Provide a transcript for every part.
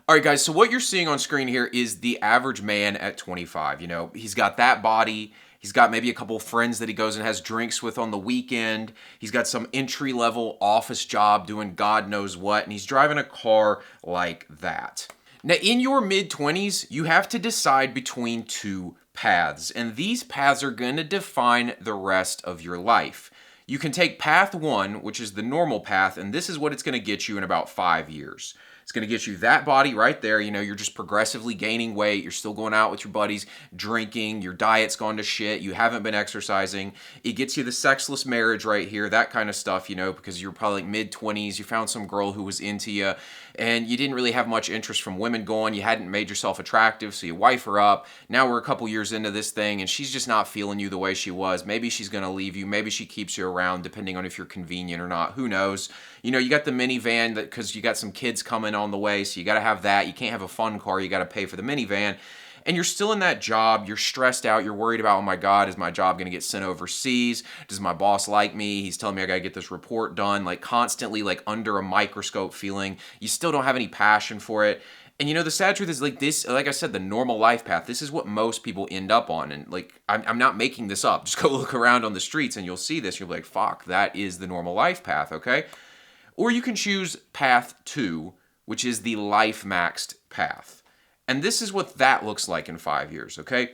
All right, guys, so what you're seeing on screen here is the average man at 25. You know, he's got that body. He's got maybe a couple friends that he goes and has drinks with on the weekend. He's got some entry-level office job doing God knows what, and he's driving a car like that. Now, in your mid-20s, you have to decide between two paths, and these paths are going to define the rest of your life. You can take path one, which is the normal path, and this is what it's going to get you in about 5 years. It's going to get you that body right there. You know, you're just progressively gaining weight. You're still going out with your buddies, drinking. Your diet's gone to shit. You haven't been exercising. It gets you the sexless marriage right here, that kind of stuff, you know, because you're probably like mid-20s. You found some girl who was into you, and you didn't really have much interest from women going. You hadn't made yourself attractive, so you wife her up. Now we're a couple years into this thing, and she's just not feeling you the way she was. Maybe she's going to leave you. Maybe she keeps you around, depending on if you're convenient or not. Who knows? You know, you got the minivan that because you got some kids coming on the way, so you got to have that. You can't have a fun car. You got to pay for the minivan. And you're still in that job. You're stressed out. You're worried about, oh my God, is my job going to get sent overseas? Does my boss like me? He's telling me I got to get this report done, like constantly like under a microscope feeling. You still don't have any passion for it. And you know, the sad truth is like this, like I said, the normal life path, this is what most people end up on. And like, I'm not making this up. Just go look around on the streets and you'll see this. You'll be like, fuck, that is the normal life path, okay? Or you can choose path two, which is the life maxed path. And this is what that looks like in 5 years, okay?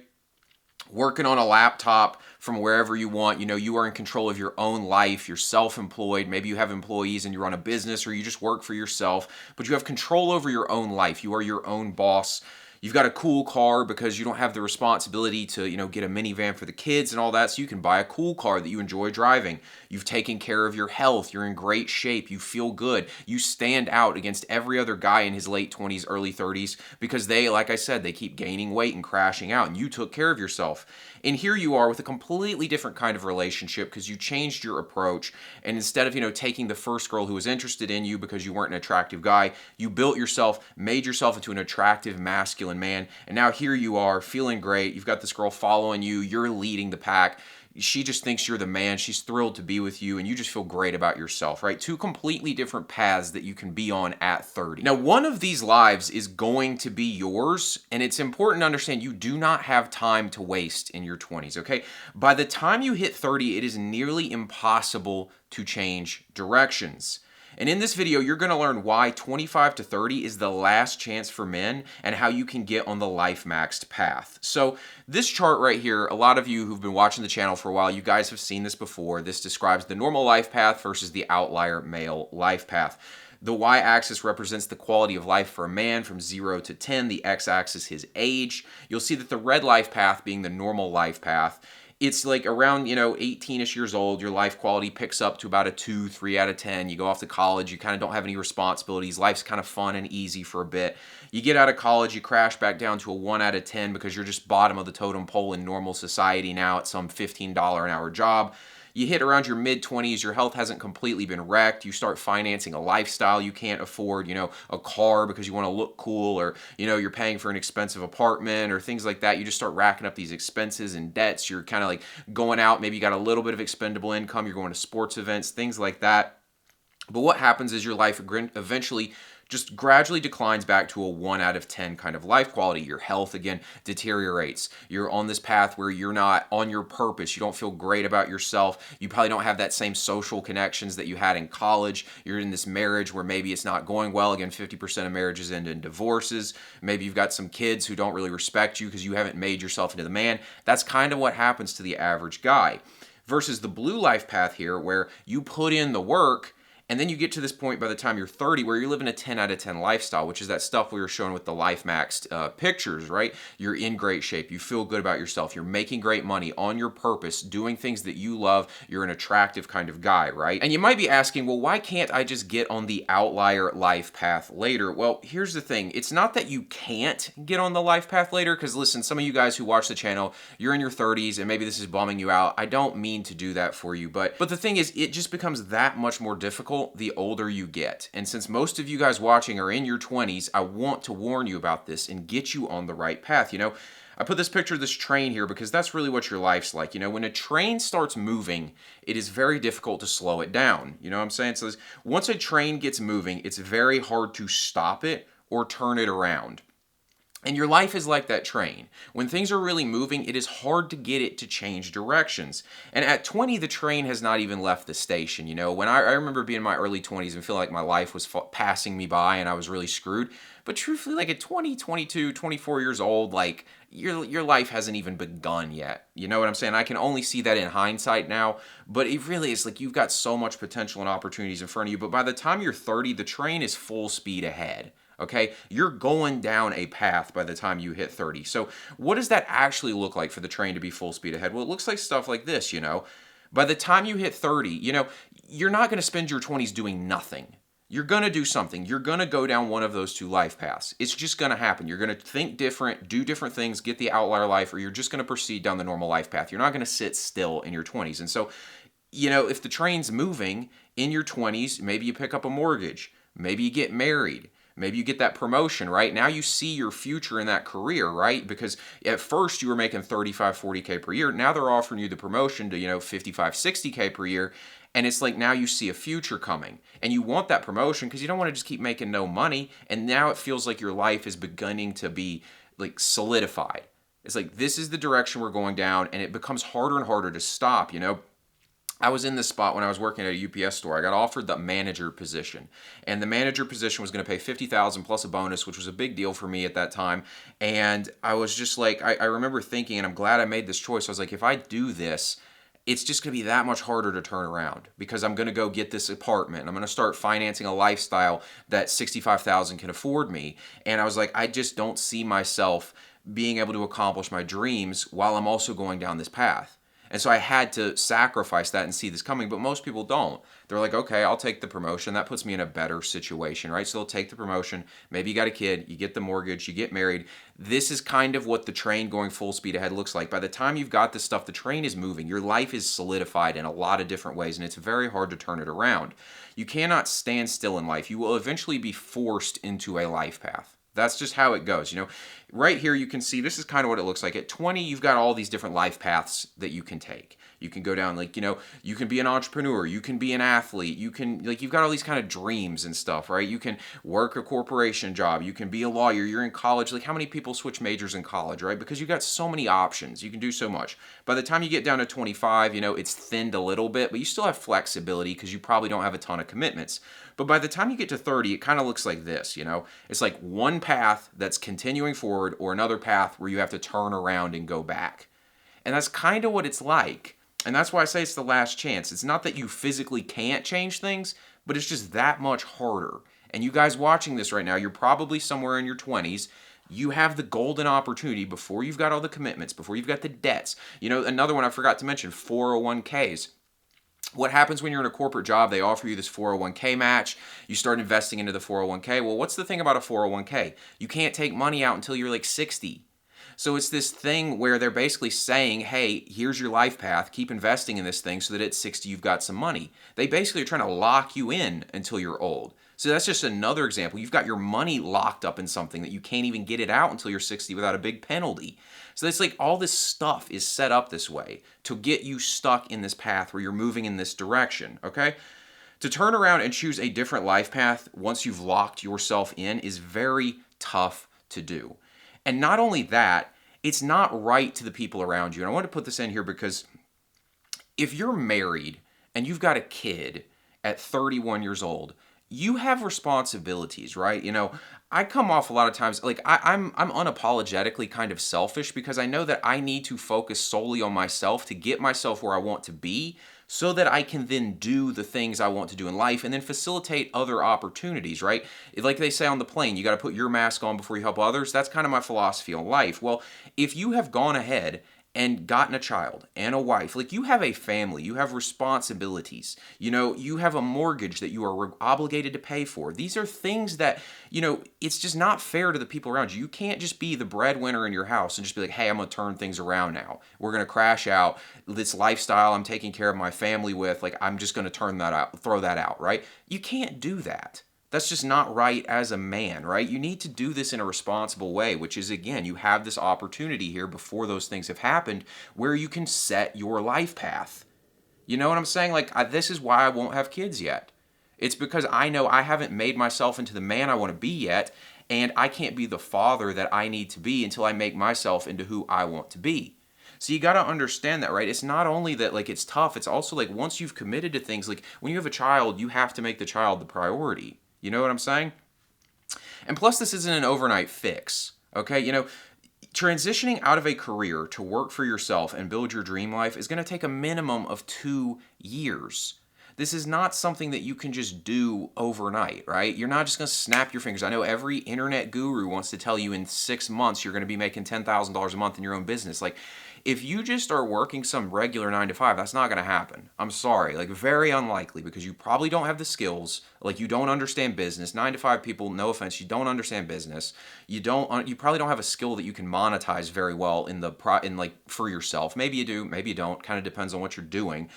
Working on a laptop from wherever you want. You know, you are in control of your own life. You're self-employed. Maybe you have employees and you run a business, or you just work for yourself, but you have control over your own life. You are your own boss. You've got a cool car because you don't have the responsibility to, you know, get a minivan for the kids and all that, so you can buy a cool car that you enjoy driving. You've taken care of your health. You're in great shape. You feel good. You stand out against every other guy in his late 20s, early 30s because they, like I said, they keep gaining weight and crashing out, and you took care of yourself. And here you are with a completely different kind of relationship because you changed your approach, and instead of, you know, taking the first girl who was interested in you because you weren't an attractive guy, you built yourself, made yourself into an attractive, masculine man, and now here you are feeling great. You've got this girl following you. You're leading the pack. She just thinks you're the man. She's thrilled to be with you, and you just feel great about yourself, right? Two completely different paths that you can be on at 30. Now, one of these lives is going to be yours, and it's important to understand you do not have time to waste in your 20s, okay? By the time you hit 30, it is nearly impossible to change directions. And in this video, you're going to learn why 25 to 30 is the last chance for men and how you can get on the life maxed path. So this chart right here, a lot of you who've been watching the channel for a while, you guys have seen this before. This describes the normal life path versus the outlier male life path. The y-axis represents the quality of life for a man from 0 to 10. The x-axis his age. You'll see that the red life path being the normal life path, it's like around, you know, 18-ish years old, your life quality picks up to about a 2, 3 out of 10. You go off to college, you kind of don't have any responsibilities. Life's kind of fun and easy for a bit. You get out of college, you crash back down to a 1 out of 10 because you're just bottom of the totem pole in normal society now at some $15 an hour job. You hit around your mid-20s, your health hasn't completely been wrecked. You start financing a lifestyle you can't afford, you know, a car because you want to look cool, or, you know, you're paying for an expensive apartment or things like that. You just start racking up these expenses and debts. You're kind of like going out. Maybe you got a little bit of expendable income. You're going to sports events, things like that. But what happens is your life eventually just gradually declines back to a 1 out of 10 kind of life quality. Your health, again, deteriorates. You're on this path where you're not on your purpose. You don't feel great about yourself. You probably don't have that same social connections that you had in college. You're in this marriage where maybe it's not going well. Again, 50% of marriages end in divorces. Maybe you've got some kids who don't really respect you because you haven't made yourself into the man. That's kind of what happens to the average guy. Versus the blue life path here, where you put in the work, and then you get to this point by the time you're 30 where you're living a 10 out of 10 lifestyle, which is that stuff we were showing with the life maxed pictures, right? You're in great shape. You feel good about yourself. You're making great money on your purpose, doing things that you love. You're an attractive kind of guy, right? And you might be asking, well, why can't I just get on the outlier life path later? Well, here's the thing. It's not that you can't get on the life path later, because listen, some of you guys who watch the channel, you're in your 30s and maybe this is bumming you out. I don't mean to do that for you, but the thing is, it just becomes that much more difficult the older you get. And since most of you guys watching are in your 20s, I want to warn you about this and get you on the right path. You know, I put this picture of this train here because that's really what your life's like. You know, when a train starts moving, it is very difficult to slow it down. You know what I'm saying? So once a train gets moving, it's very hard to stop it or turn it around. And your life is like that train. When things are really moving, it is hard to get it to change directions. And at 20, the train has not even left the station. You know, when I remember being in my early 20s and feel like my life was passing me by and I was really screwed. But truthfully, like at 20, 22, 24 years old, like your life hasn't even begun yet. You know what I'm saying? I can only see that in hindsight now, but it really is like you've got so much potential and opportunities in front of you. But by the time you're 30, the train is full speed ahead. Okay, you're going down a path by the time you hit 30. So, what does that actually look like for the train to be full speed ahead? Well, it looks like stuff like this, you know. By the time you hit 30, you know, you're not going to spend your 20s doing nothing. You're going to do something. You're going to go down one of those two life paths. It's just going to happen. You're going to think different, do different things, get the outlier life, or you're just going to proceed down the normal life path. You're not going to sit still in your 20s. And so, you know, if the train's moving in your 20s, maybe you pick up a mortgage, maybe you get married. Maybe you get that promotion, right? Now you see your future in that career, right? Because at first you were making 35, 40K per year. Now they're offering you the promotion to, you know, 55, 60K per year. And it's like now you see a future coming. And you want that promotion because you don't want to just keep making no money. And now it feels like your life is beginning to be like solidified. It's like this is the direction we're going down. And it becomes harder and harder to stop, you know? I was in this spot when I was working at a UPS store. I got offered the manager position, and the manager position was going to pay $50,000 plus a bonus, which was a big deal for me at that time. And I was just like, I remember thinking, and I'm glad I made this choice. I was like, if I do this, it's just going to be that much harder to turn around because I'm going to go get this apartment. And I'm going to start financing a lifestyle that $65,000 can afford me. And I was like, I just don't see myself being able to accomplish my dreams while I'm also going down this path. And so I had to sacrifice that and see this coming, but most people don't. They're like, okay, I'll take the promotion. That puts me in a better situation, right? So they'll take the promotion. Maybe you got a kid, you get the mortgage, you get married. This is kind of what the train going full speed ahead looks like. By the time you've got this stuff, the train is moving. Your life is solidified in a lot of different ways, and it's very hard to turn it around. You cannot stand still in life. You will eventually be forced into a life path. That's just how it goes. You know, right here you can see this is kind of what it looks like. At 20, you've got all these different life paths that you can take. You can go down like, you know, you can be an entrepreneur, you can be an athlete, you can like you've got all these kind of dreams and stuff, right? You can work a corporation job, you can be a lawyer, you're in college. Like how many people switch majors in college, right? Because you've got so many options. You can do so much. By the time you get down to 25, you know, it's thinned a little bit, but you still have flexibility because you probably don't have a ton of commitments. But by the time you get to 30, it kind of looks like this, you know? It's like one path that's continuing forward or another path where you have to turn around and go back. And that's kind of what it's like. And that's why I say it's the last chance. It's not that you physically can't change things, but it's just that much harder. And you guys watching this right now, you're probably somewhere in your 20s. You have the golden opportunity before you've got all the commitments, before you've got the debts. You know, another one I forgot to mention, 401ks. What happens when you're in a corporate job? They offer you this 401k match. You start investing into the 401k. Well, what's the thing about a 401k? You can't take money out until you're like 60. So it's this thing where they're basically saying, hey, here's your life path. Keep investing in this thing so that at 60 you've got some money. They basically are trying to lock you in until you're old. So that's just another example. You've got your money locked up in something that you can't even get it out until you're 60 without a big penalty. So it's like all this stuff is set up this way to get you stuck in this path where you're moving in this direction, okay? To turn around and choose a different life path once you've locked yourself in is very tough to do. And not only that, it's not right to the people around you. And I want to put this in here because if you're married and you've got a kid at 31 years old, you have responsibilities, right? You know, I come off a lot of times like I'm unapologetically kind of selfish because I know that I need to focus solely on myself to get myself where I want to be so that I can then do the things I want to do in life and then facilitate other opportunities, right? Like they say on the plane, you got to put your mask on before you help others. That's kind of my philosophy on life. Well, if you have gone ahead and gotten a child and a wife, like you have a family, you have responsibilities, you know, you have a mortgage that you are obligated to pay for. These are things that, you know, it's just not fair to the people around you. You can't just be the breadwinner in your house and just be like, hey, I'm going to turn things around now. We're going to crash out. This lifestyle I'm taking care of my family with, like, I'm just going to turn that out, throw that out, right? You can't do that. That's just not right as a man, right? You need to do this in a responsible way, which is, again, you have this opportunity here before those things have happened where you can set your life path. You know what I'm saying? Like, this is why I won't have kids yet. It's because I know I haven't made myself into the man I want to be yet, And I can't be the father that I need to be until I make myself into who I want to be. So you got to understand that, right? It's not only that like it's tough, it's also like once you've committed to things, like when you have a child, you have to make the child the priority. You know what I'm saying? And plus, this isn't an overnight fix. Okay, transitioning out of a career to work for yourself and build your dream life is going to take a minimum of 2 years. This is not something that you can just do overnight, right? You're not just going to snap your fingers. I know every internet guru wants to tell you in 6 months you're going to be making $10,000 a month in your own business. Like, if you just are working some regular 9 to 5, that's not going to happen. I'm sorry, like very unlikely, because you probably don't have the skills. Like, you don't understand business. 9 to 5 people, no offense, you don't understand business. You probably don't have a skill that you can monetize very well in like for yourself. Maybe you do, maybe you don't. Kind of depends on what you're doing.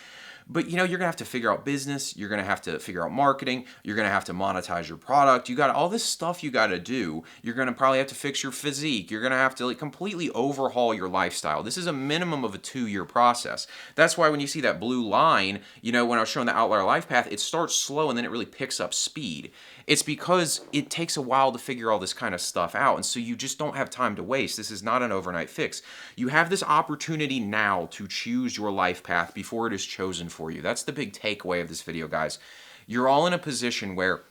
But you're going to have to figure out business, you're going to have to figure out marketing, you're going to have to monetize your product. You got all this stuff you got to do. You're going to probably have to fix your physique. You're going to have to like completely overhaul your lifestyle. This is a minimum of a 2-year process. That's why when you see that blue line, when I was showing the outlier life path, it starts slow and then it really picks up speed. It's because it takes a while to figure all this kind of stuff out. And so you just don't have time to waste. This is not an overnight fix. You have this opportunity now to choose your life path before it is chosen for you. That's the big takeaway of this video, guys. You're all in a position where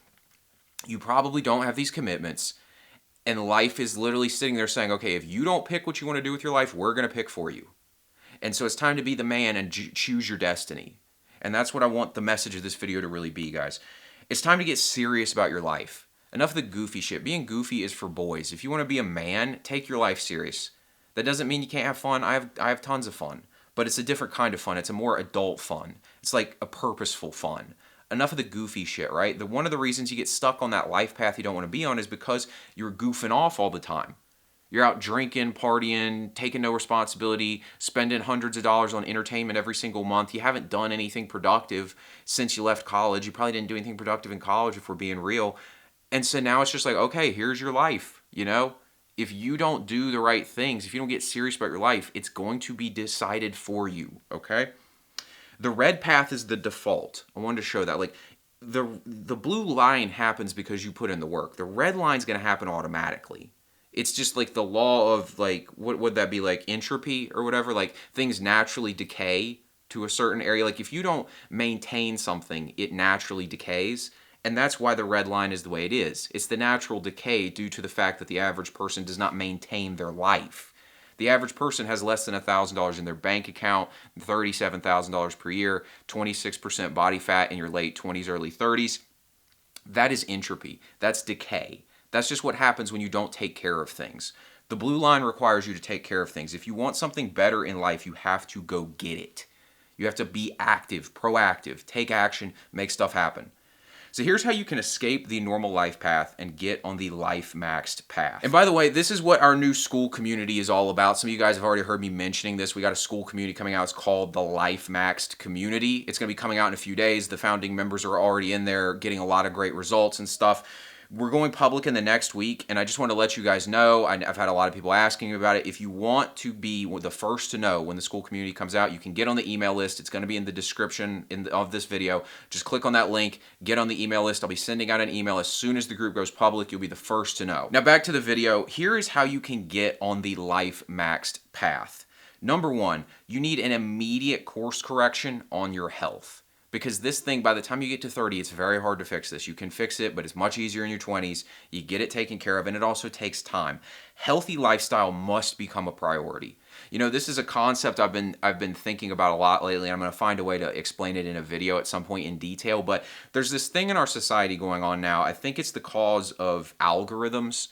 you probably don't have these commitments, and life is literally sitting there saying, okay, if you don't pick what you want to do with your life, we're going to pick for you. And so it's time to be the man and choose your destiny. And that's what I want the message of this video to really be, guys. It's time to get serious about your life. Enough of the goofy shit. Being goofy is for boys. If you want to be a man, take your life serious. That doesn't mean you can't have fun. I have tons of fun. But it's a different kind of fun. It's a more adult fun. It's like a purposeful fun. Enough of the goofy shit, right? One of the reasons you get stuck on that life path you don't want to be on is because you're goofing off all the time. You're out drinking, partying, taking no responsibility, spending hundreds of dollars on entertainment every single month. You haven't done anything productive since you left college. You probably didn't do anything productive in college if we're being real. And so now it's just like, okay, here's your life, If you don't do the right things, if you don't get serious about your life, it's going to be decided for you, okay? The red path is the default. I wanted to show that. Like, the blue line happens because you put in the work. The red line's going to happen automatically. It's just like the law of, like, what would that be, like entropy or whatever? Like, things naturally decay to a certain area. Like, if you don't maintain something, it naturally decays. And that's why the red line is the way it is. It's the natural decay due to the fact that the average person does not maintain their life. The average person has less than $1,000 in their bank account, $37,000 per year, 26% body fat in your late 20s, early 30s. That is entropy. That's decay. That's just what happens when you don't take care of things. The blue line requires you to take care of things. If you want something better in life, you have to go get it. You have to be active, proactive, take action, make stuff happen. So here's how you can escape the normal life path and get on the life maxed path. And by the way, this is what our new school community is all about. Some of you guys have already heard me mentioning this. We got a school community coming out. It's called the Life Maxed Community. It's going to be coming out in a few days. The founding members are already in there getting a lot of great results and stuff. We're going public in the next week, and I just want to let you guys know, I've had a lot of people asking about it. If you want to be the first to know when the school community comes out, you can get on the email list. It's going to be in the description of this video. Just click on that link, get on the email list. I'll be sending out an email as soon as the group goes public. You'll be the first to know. Now back to the video. Here is how you can get on the life maxed path. Number one, you need an immediate course correction on your health. Because this thing, by the time you get to 30, it's very hard to fix this. You can fix it, but it's much easier in your 20s. You get it taken care of, and it also takes time. Healthy lifestyle must become a priority. This is a concept I've been thinking about a lot lately. I'm going to find a way to explain it in a video at some point in detail, but there's this thing in our society going on now. I think it's the cause of algorithms,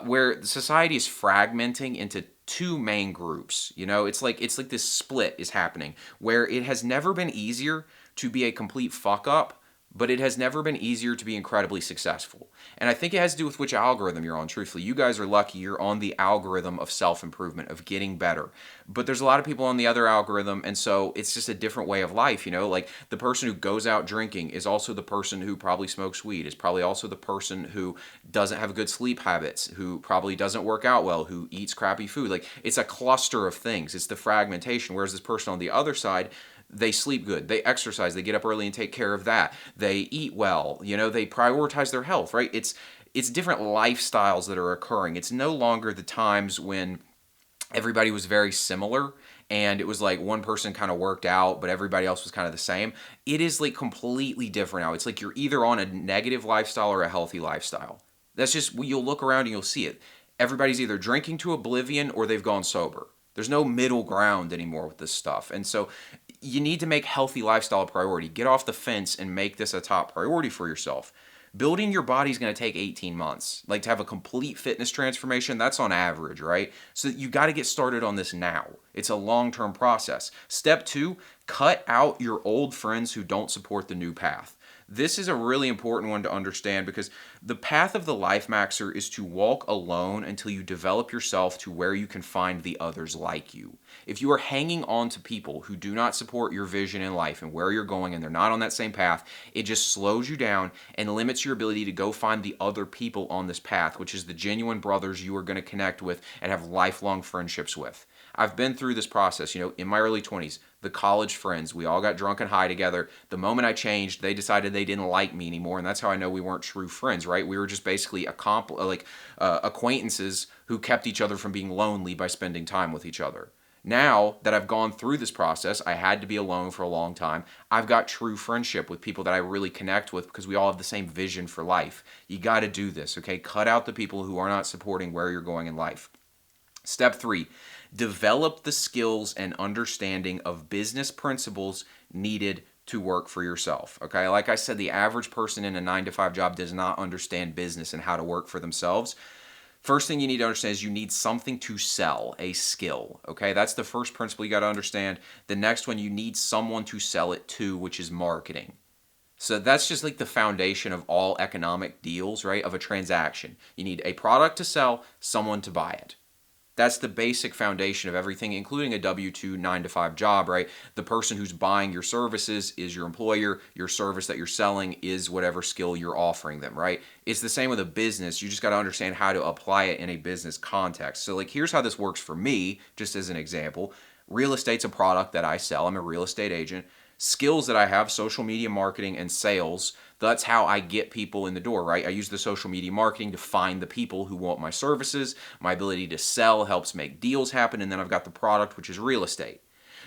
where society is fragmenting into two main groups. It's like this split is happening where it has never been easier to be a complete fuck up, but it has never been easier to be incredibly successful. And I think it has to do with which algorithm you're on, truthfully. You guys are lucky you're on the algorithm of self-improvement, of getting better. But there's a lot of people on the other algorithm, and so it's just a different way of life, Like, the person who goes out drinking is also the person who probably smokes weed, is probably also the person who doesn't have good sleep habits, who probably doesn't work out well, who eats crappy food. Like, it's a cluster of things. It's the fragmentation, whereas this person on the other side, they sleep good, they exercise, they get up early and take care of that, they eat well, they prioritize their health, right? it's different lifestyles that are occurring. It's no longer the times when everybody was very similar and it was like one person kind of worked out but everybody else was kind of the same. It is like completely different now. It's like you're either on a negative lifestyle or a healthy lifestyle. That's just, you'll look around and you'll see it. Everybody's either drinking to oblivion or they've gone sober. There's no middle ground anymore with this stuff. And so you need to make healthy lifestyle a priority. Get off the fence and make this a top priority for yourself. Building your body is going to take 18 months. Like, to have a complete fitness transformation, that's on average, right? So you got to get started on this now. It's a long-term process. Step 2, cut out your old friends who don't support the new path. This is a really important one to understand, because the path of the Life Maxer is to walk alone until you develop yourself to where you can find the others like you. If you are hanging on to people who do not support your vision in life and where you're going, and they're not on that same path, it just slows you down and limits your ability to go find the other people on this path, which is the genuine brothers you are going to connect with and have lifelong friendships with. I've been through this process, in my early 20s, the college friends, we all got drunk and high together. The moment I changed, they decided they didn't like me anymore, and that's how I know we weren't true friends, right? We were just basically acquaintances who kept each other from being lonely by spending time with each other. Now that I've gone through this process, I had to be alone for a long time. I've got true friendship with people that I really connect with because we all have the same vision for life. You got to do this, okay? Cut out the people who are not supporting where you're going in life. Step 3, develop the skills and understanding of business principles needed to work for yourself. Okay, like I said, the average person in a 9-to-5 job does not understand business and how to work for themselves. First thing you need to understand is you need something to sell, a skill. Okay, that's the first principle you got to understand. The next one, you need someone to sell it to, which is marketing. So that's just like the foundation of all economic deals, right? Of a transaction. You need a product to sell, someone to buy it. That's the basic foundation of everything, including a W-2 9-to-5 job, right? The person who's buying your services is your employer. Your service that you're selling is whatever skill you're offering them, right? It's the same with a business. You just got to understand how to apply it in a business context. So like, here's how this works for me, just as an example. Real estate's a product that I sell. I'm a real estate agent. Skills that I have, social media marketing and sales, that's how I get people in the door, right? I use the social media marketing to find the people who want my services. My ability to sell helps make deals happen, and then I've got the product, which is real estate.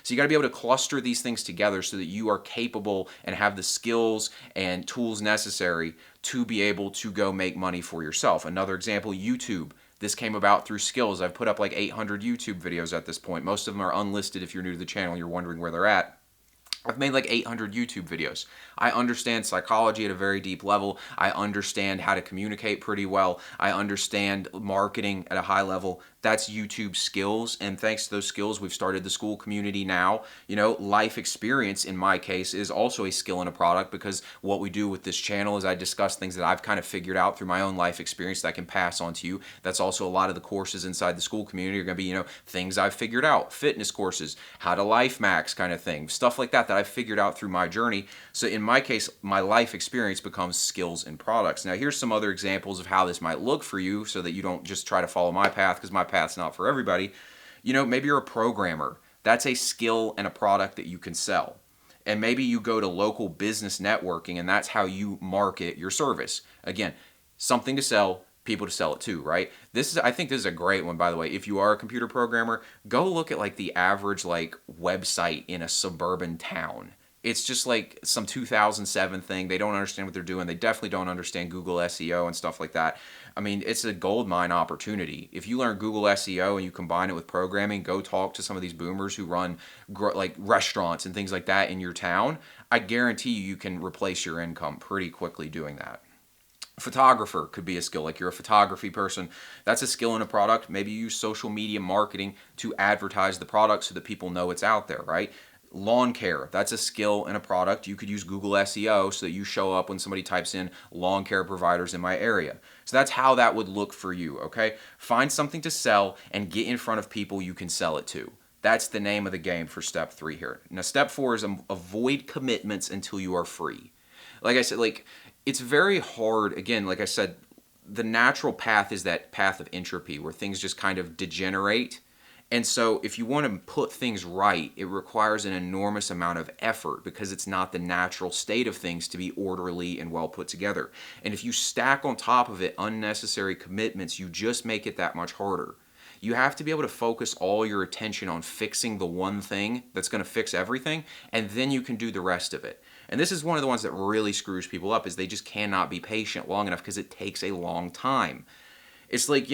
So you got to be able to cluster these things together so that you are capable and have the skills and tools necessary to be able to go make money for yourself. Another example, YouTube. This came about through skills. I've put up like 800 YouTube videos at this point. Most of them are unlisted. If you're new to the channel, you're wondering where they're at. I've made like 800 YouTube videos. I understand psychology at a very deep level. I understand how to communicate pretty well. I understand marketing at a high level. That's YouTube skills, and thanks to those skills, we've started the school community now. Life experience, in my case, is also a skill and a product, because what we do with this channel is I discuss things that I've kind of figured out through my own life experience that I can pass on to you. That's also a lot of the courses inside the school community are going to be, things I've figured out, fitness courses, how to life max kind of thing, stuff like that I've figured out through my journey. So in my case, my life experience becomes skills and products. Now here's some other examples of how this might look for you so that you don't just try to follow my path, because my path's not for everybody. Maybe you're a programmer. That's a skill and a product that you can sell. And maybe you go to local business networking, and that's how you market your service. Again, something to sell, people to sell it to, right? I think this is a great one, by the way. If you are a computer programmer, go look at like the average like website in a suburban town. It's just like some 2007 thing. They don't understand what they're doing. They definitely don't understand Google SEO and stuff like that. I mean, it's a gold mine opportunity. If you learn Google SEO and you combine it with programming, go talk to some of these boomers who run like restaurants and things like that in your town. I guarantee you can replace your income pretty quickly doing that. Photographer could be a skill. Like, you're a photography person. That's a skill and a product. Maybe you use social media marketing to advertise the product so that people know it's out there, right? Lawn care, that's a skill and a product. You could use Google SEO so that you show up when somebody types in lawn care providers in my area. So that's how that would look for you, okay? Find something to sell and get in front of people you can sell it to. That's the name of the game for step 3 here. Now, step 4 is avoid commitments until you are free. Like I said, it's very hard. Again, like I said, the natural path is that path of entropy where things just kind of degenerate. And so if you want to put things right, it requires an enormous amount of effort because it's not the natural state of things to be orderly and well put together. And if you stack on top of it unnecessary commitments, you just make it that much harder. You have to be able to focus all your attention on fixing the one thing that's going to fix everything, and then you can do the rest of it. And this is one of the ones that really screws people up, is they just cannot be patient long enough because it takes a long time. It's like,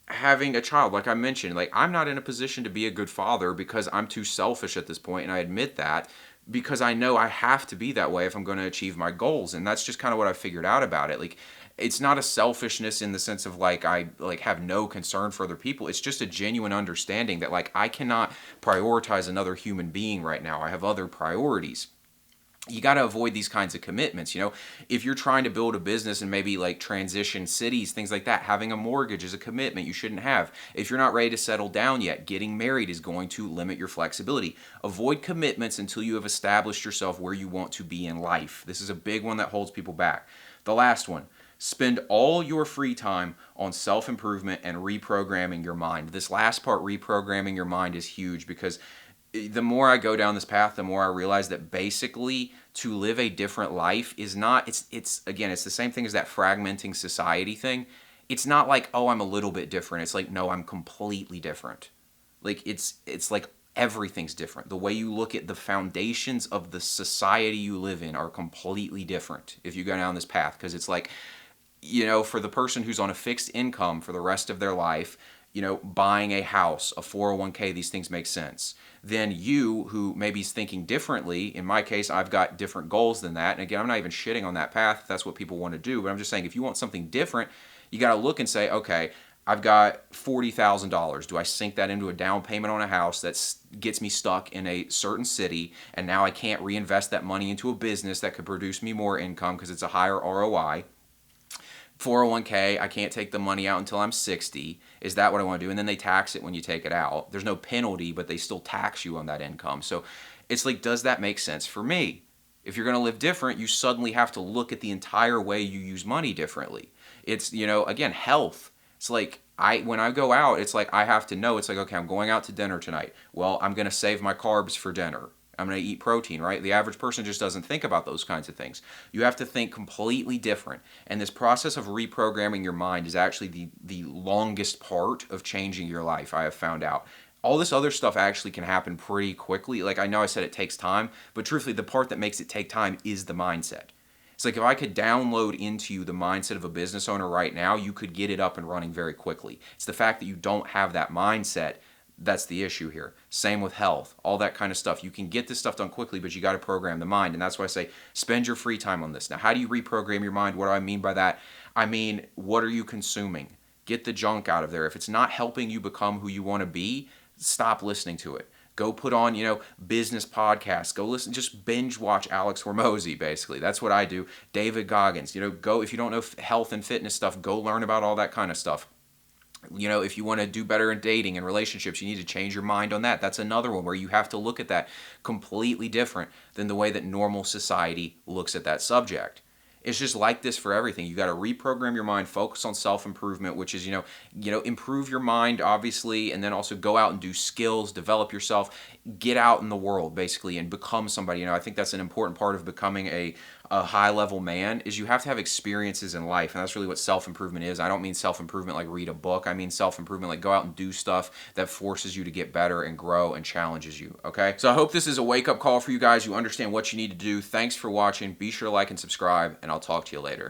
having a child, like I mentioned, like I'm not in a position to be a good father because I'm too selfish at this point, and I admit that, because I know I have to be that way if I'm going to achieve my goals. And that's just kind of what I figured out about it. Like, it's not a selfishness in the sense of like I like have no concern for other people. It's just a genuine understanding that like I cannot prioritize another human being right now. I have other priorities. You got to avoid these kinds of commitments. If you're trying to build a business and maybe like transition cities, things like that, having a mortgage is a commitment you shouldn't have. If you're not ready to settle down yet, getting married is going to limit your flexibility. Avoid commitments until you have established yourself where you want to be in life. This is a big one that holds people back. The last one: spend all your free time on self-improvement and reprogramming your mind. This last part, reprogramming your mind, is huge because the more I go down this path, the more I realize that basically to live a different life is not, it's again, it's the same thing as that fragmenting society thing. It's not like, oh, I'm a little bit different. It's like, no, I'm completely different. Like it's like everything's different. The way you look at the foundations of the society you live in are completely different if you go down this path, because it's like, for the person who's on a fixed income for the rest of their life, buying a house, a 401k, these things make sense. Then you, who maybe is thinking differently, in my case, I've got different goals than that. And again, I'm not even shitting on that path if that's what people want to do, but I'm just saying if you want something different, you got to look and say, okay, I've got $40,000. Do I sink that into a down payment on a house that gets me stuck in a certain city, and now I can't reinvest that money into a business that could produce me more income because it's a higher ROI? 401k, I can't take the money out until I'm 60. Is that what I want to do? And then they tax it when you take it out. There's no penalty, but they still tax you on that income. So it's like, does that make sense for me? If you're going to live different, you suddenly have to look at the entire way you use money differently. It's, again, health. It's like, when I go out, it's like I have to know, it's like, okay, I'm going out to dinner tonight. Well, I'm going to save my carbs for dinner. I'm going to eat protein, right? The average person just doesn't think about those kinds of things. You have to think completely different. And this process of reprogramming your mind is actually the longest part of changing your life, I have found out. All this other stuff actually can happen pretty quickly. Like, I know I said it takes time, but truthfully, the part that makes it take time is the mindset. It's like if I could download into you the mindset of a business owner right now, you could get it up and running very quickly. It's the fact that you don't have that mindset that's the issue here. Same with health, all that kind of stuff. You can get this stuff done quickly, but you got to program the mind. And that's why I say spend your free time on this. Now, how do you reprogram your mind? What do I mean by that? I mean, what are you consuming? Get the junk out of there. If it's not helping you become who you want to be, stop listening to it. Go put on, business podcasts. Go listen, just binge watch Alex Hormozy, basically. That's what I do. David Goggins. Go, if you don't know health and fitness stuff, go learn about all that kind of stuff. If you want to do better in dating and relationships, you need to change your mind on that. That's another one where you have to look at that completely different than the way that normal society looks at that subject. It's just like this for everything. You got to reprogram your mind, focus on self-improvement, which is, improve your mind, obviously, and then also go out and do skills, develop yourself, get out in the world, basically, and become somebody. I think that's an important part of becoming a high-level man, is you have to have experiences in life, and that's really what self-improvement is. I don't mean self-improvement like read a book. I mean self-improvement like go out and do stuff that forces you to get better and grow and challenges you, okay? So I hope this is a wake-up call for you guys. You understand what you need to do. Thanks for watching. Be sure to like and subscribe, and I'll talk to you later.